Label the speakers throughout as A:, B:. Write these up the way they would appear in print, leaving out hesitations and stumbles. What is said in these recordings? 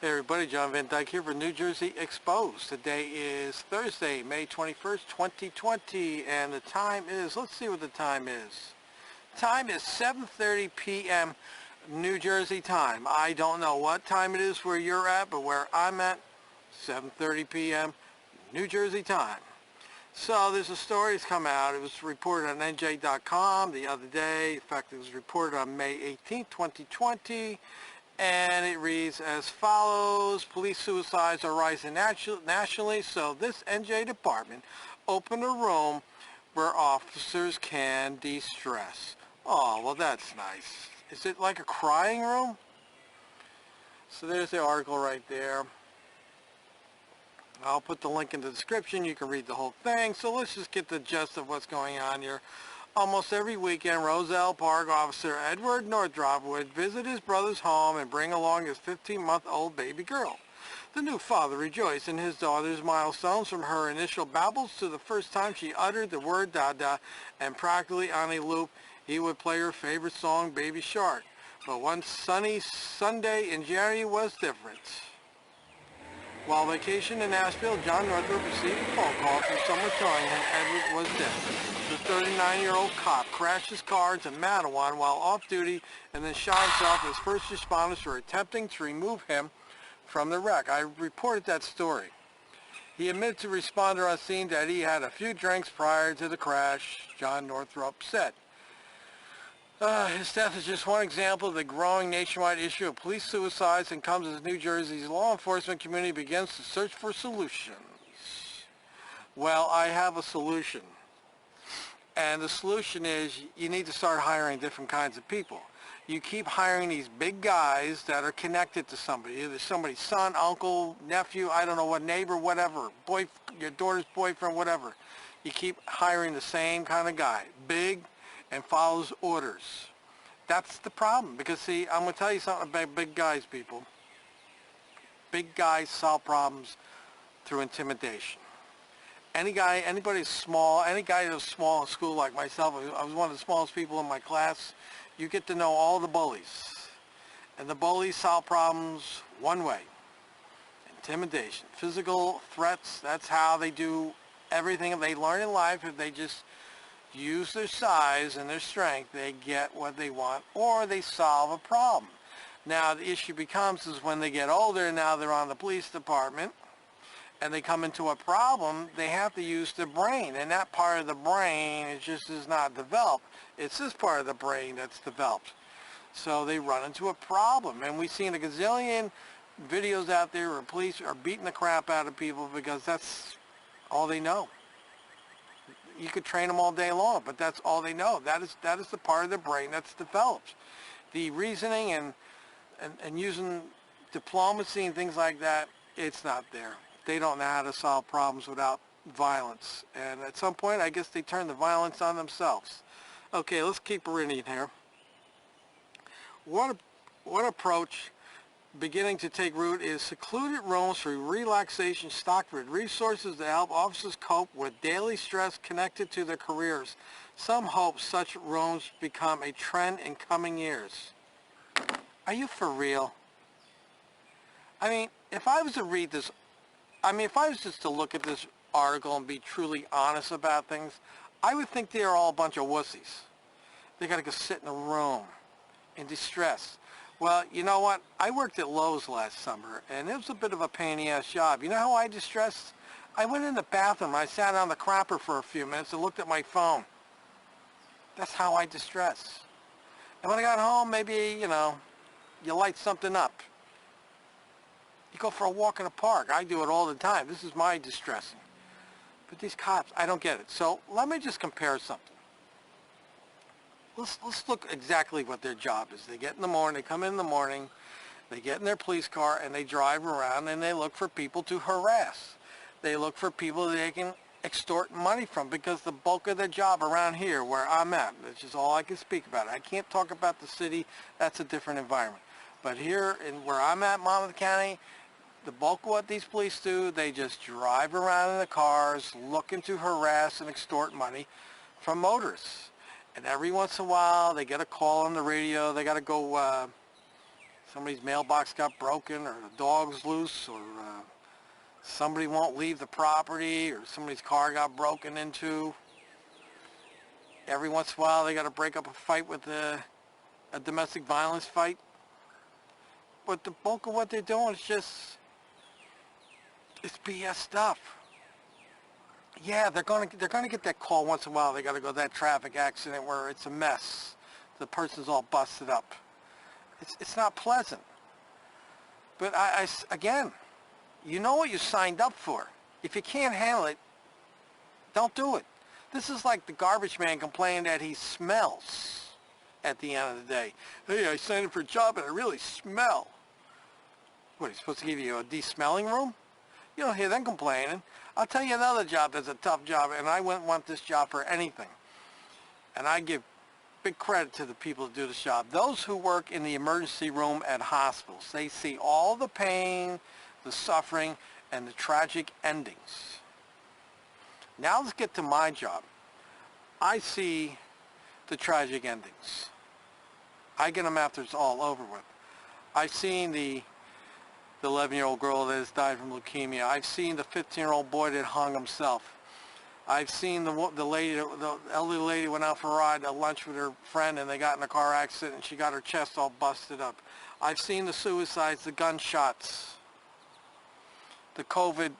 A: Hey everybody, John Van Dyke here for New Jersey Exposed. Today is Thursday, May 21st, 2020, and the time is, let's see what the time is. Time is 7:30 p.m. New Jersey time. I don't know what time it is where you're at, but where I'm at, 7:30 p.m. New Jersey time. So there's a story that's come out. It was reported on NJ.com the other day. In fact, it was reported on May 18th, 2020. And it reads as follows: police suicides are rising nationally, so this NJ department opened a room where officers can de-stress. Oh, well, that's nice. Is it like a crying room? So there's the article right there. I'll put the link in the description. You can read the whole thing. So let's just get the gist of what's going on here. Almost every weekend, Roselle Park officer Edward Northrop would visit his brother's home and bring along his 15-month-old baby girl. The new father rejoiced in his daughter's milestones, from her initial babbles to the first time she uttered the word Dada, and practically on a loop, he would play her favorite song, Baby Shark. But one sunny Sunday in January was different. While vacationing in Nashville, John Northrop received a phone call from someone telling him Edward was dead. The 39-year-old cop crashed his car into Mattawan while off duty and then shot himself as first responders were attempting to remove him from the wreck. I reported that story. He admitted to responder on scene that he had a few drinks prior to the crash, John Northrop said. His death is just one example of the growing nationwide issue of police suicides, and comes as New Jersey's law enforcement community begins to search for solutions. Well, I have a solution. And the solution is you need to start hiring different kinds of people. You keep hiring these big guys that are connected to somebody, either somebody's son, uncle, nephew, I don't know what, neighbor, whatever, your daughter's boyfriend, whatever. You keep hiring the same kind of guy, big, and follows orders. That's the problem, because see, I'm going to tell you something about big guys, people. Big guys solve problems through intimidation. Anybody small, any guy that was small in school like myself, I was one of the smallest people in my class, you get to know all the bullies. And the bullies solve problems one way: intimidation. Physical threats, that's how they do everything they learn in life. If they just use their size and their strength, they get what they want, or they solve a problem. Now the issue becomes is when they get older, now they're on the police department, and they come into a problem, they have to use their brain, and that part of the brain is not developed. It's this part of the brain that's developed. So they run into a problem, and we've seen a gazillion videos out there where police are beating the crap out of people because that's all they know. You could train them all day long, but that's all they know. That is the part of the brain that's developed. The reasoning and using diplomacy and things like that, it's not there. They don't know how to solve problems without violence. And at some point, I guess they turn the violence on themselves. Okay, let's keep reading here. One approach beginning to take root is secluded rooms for relaxation stocked with resources to help officers cope with daily stress connected to their careers. Some hope such rooms become a trend in coming years. Are you for real? I mean, if I was to read this, if I was just to look at this article and be truly honest about things, I would think they're all a bunch of wussies. They got to go sit in a room in distress. Well, you know what? I worked at Lowe's last summer, and it was a bit of a pain in the ass job. You know how I distressed? I went in the bathroom, I sat on the crapper for a few minutes and looked at my phone. That's how I distress. And when I got home, maybe, you light something up. You go for a walk in the park. I do it all the time. This is my distressing. But these cops, I don't get it. So let me just compare something. Let's look exactly what their job is. They get in the morning, they come in the morning, they get in their police car and they drive around and they look for people to harass. They look for people that they can extorting money from, because the bulk of their job around here where I'm at, which is all I can speak about. I can't talk about the city. That's a different environment. But here in where I'm at, Monmouth County, the bulk of what these police do, they just drive around in the cars looking to harass and extort money from motorists. And every once in a while, they get a call on the radio. They got to go, somebody's mailbox got broken, or the dog's loose, or somebody won't leave the property, or somebody's car got broken into. Every once in a while, they got to break up a fight with a domestic violence fight. But the bulk of what they're doing is just, it's BS stuff. Yeah, they're gonna get that call once in a while. They got to go to that traffic accident where it's a mess. The person's all busted up. It's not pleasant. But again, you know what you signed up for. If you can't handle it, don't do it. This is like the garbage man complaining that he smells at the end of the day. Hey, I signed up for a job and I really smell. What, he's supposed to give you a de-smelling room? You don't hear them complaining. I'll tell you another job that's a tough job, and I wouldn't want this job for anything. And I give big credit to the people who do this job. Those who work in the emergency room at hospitals, they see all the pain, the suffering, and the tragic endings. Now let's get to my job. I see the tragic endings. I get them after it's all over with. I've seen the 11-year-old girl that has died from leukemia. I've seen the 15-year-old boy that hung himself. I've seen the elderly lady went out for a ride at lunch with her friend, and they got in a car accident and she got her chest all busted up. I've seen the suicides, the gunshots, the COVID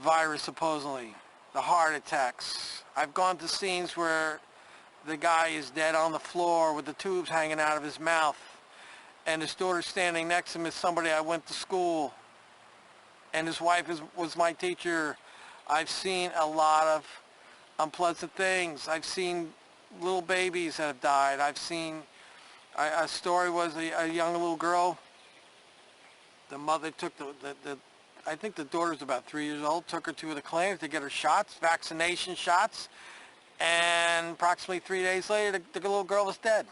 A: virus supposedly, the heart attacks. I've gone to scenes where the guy is dead on the floor with the tubes hanging out of his mouth, and his daughter standing next to him is somebody I went to school, and his wife was my teacher. I've seen a lot of unpleasant things. I've seen little babies that have died. I've seen, a story was a young little girl, the mother took I think the daughter's about 3 years old, took her to the clinic to get her shots, vaccination shots, and approximately 3 days later, the little girl was dead.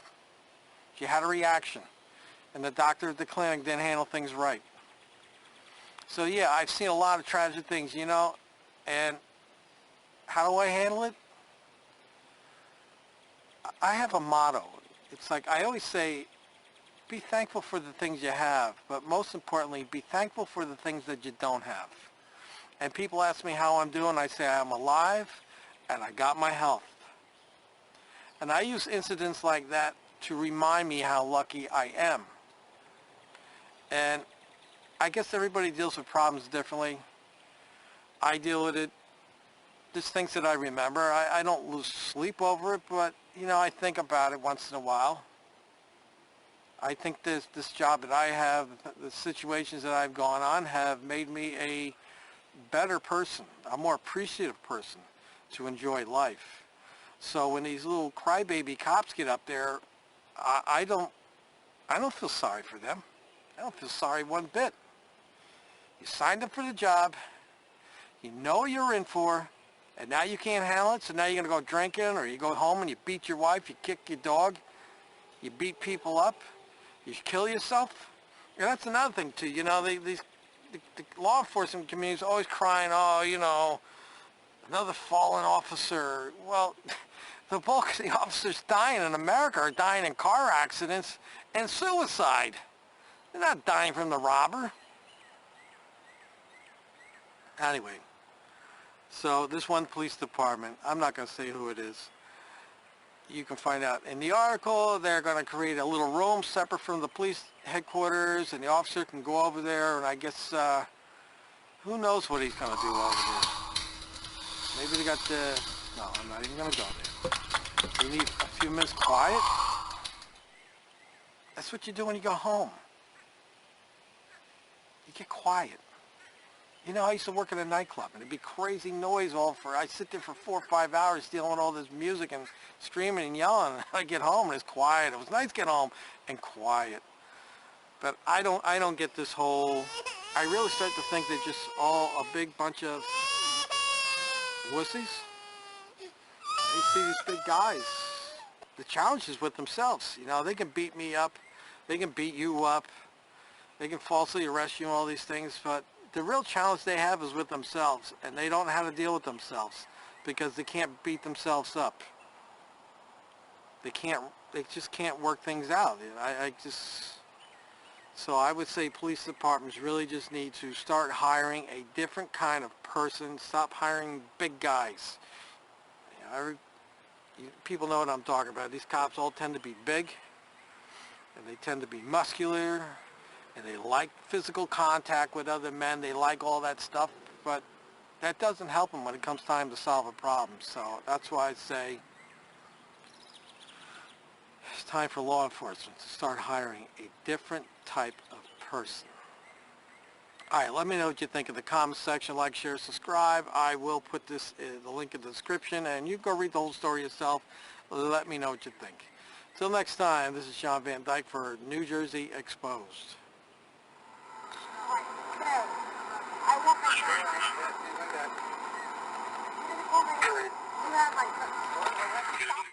A: She had a reaction, and the doctor at the clinic didn't handle things right. So yeah, I've seen a lot of tragic things, you know, and how do I handle it? I have a motto. It's like I always say, be thankful for the things you have, but most importantly, be thankful for the things that you don't have. And people ask me how I'm doing. I say I'm alive and I got my health. And I use incidents like that to remind me how lucky I am. And I guess everybody deals with problems differently. I deal with it. There's things that I remember. I don't lose sleep over it, but, you know, I think about it once in a while. I think this job that I have, the situations that I've gone on have made me a better person, a more appreciative person to enjoy life. So when these little crybaby cops get up there, I don't feel sorry for them. I don't feel sorry one bit. You signed up for the job, you know what you're in for, and now you can't handle it, so now you're going to go drinking, or you go home and you beat your wife, you kick your dog, you beat people up, you kill yourself. And that's another thing too, you know, the law enforcement community is always crying, oh, you know, another fallen officer. Well, the bulk of the officers dying in America are dying in car accidents and suicide. They're not dying from the robber. Anyway, so this one police department, I'm not going to say who it is. You can find out in the article. They're going to create a little room separate from the police headquarters, and the officer can go over there, and I guess, who knows what he's going to do over there. Maybe they got the, no, I'm not even going to go there. We need a few minutes quiet. That's what you do when you go home. You get quiet. You know, I used to work in a nightclub, and it'd be crazy noise I'd sit there for 4 or 5 hours dealing with all this music and screaming and yelling. I'd get home and it's quiet. It was nice to get home and quiet. But I don't get this whole, I really start to think they're just all a big bunch of wussies. They see these big guys. The challenge is with themselves. You know, they can beat me up. They can beat you up. They can falsely arrest you and all these things, but the real challenge they have is with themselves, and they don't know how to deal with themselves because they can't beat themselves up. They just can't work things out. So I would say police departments really just need to start hiring a different kind of person. Stop hiring big guys. You know, people know what I'm talking about. These cops all tend to be big, and they tend to be muscular, and they like physical contact with other men. They like all that stuff, but that doesn't help them when it comes time to solve a problem. So that's why I say it's time for law enforcement to start hiring a different type of person. All right, let me know what you think in the comments section. Like, share, subscribe. I will put this the link in the description, and you can go read the whole story yourself. Let me know what you think. Till next time, this is Sean Van Dyke for New Jersey Exposed.
B: I want my phone. You have my phone.